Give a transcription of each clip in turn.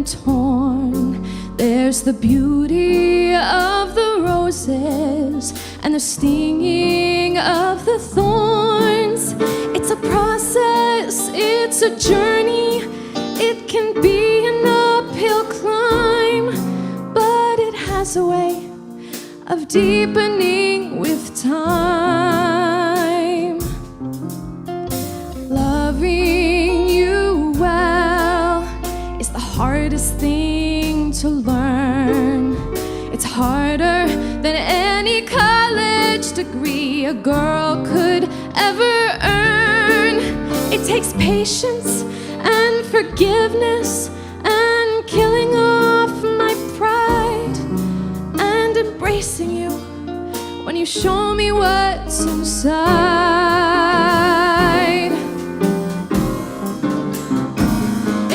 torn. There's the beauty of the roses and the stinging of the thorns. It's a process, it's a journey. It can be an uphill climb, but it has a way of deepening with time. Loving you well is the hardest thing to learn. It's harder than any college degree a girl could ever earn. It takes patience and forgiveness and killing off my pride and embracing you when you show me what's inside.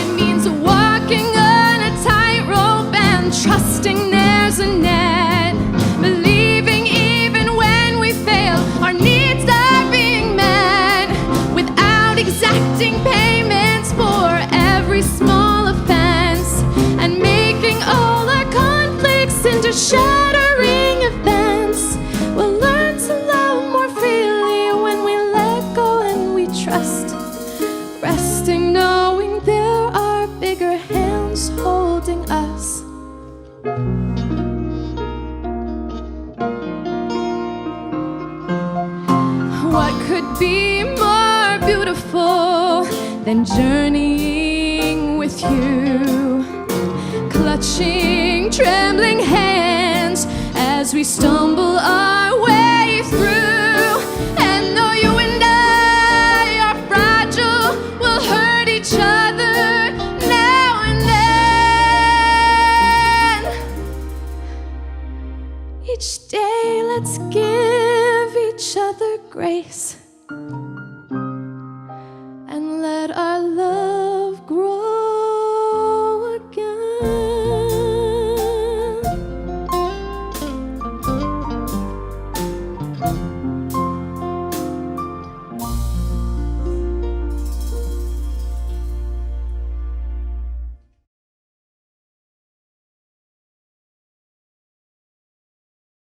It means walking on a tightrope and trusting there's a net, believing even when we fail our needs are being met, without exacting payments for every small offense, and making all our conflicts into shattering events. We'll learn to love more freely when we let go and we trust, resting knowing there are bigger hands holding us. What could be more beautiful than journeying with you, clutching trembling hands as we stumble our way through? And though you and I are fragile, we'll hurt each other now and then. Each day let's give each other grace.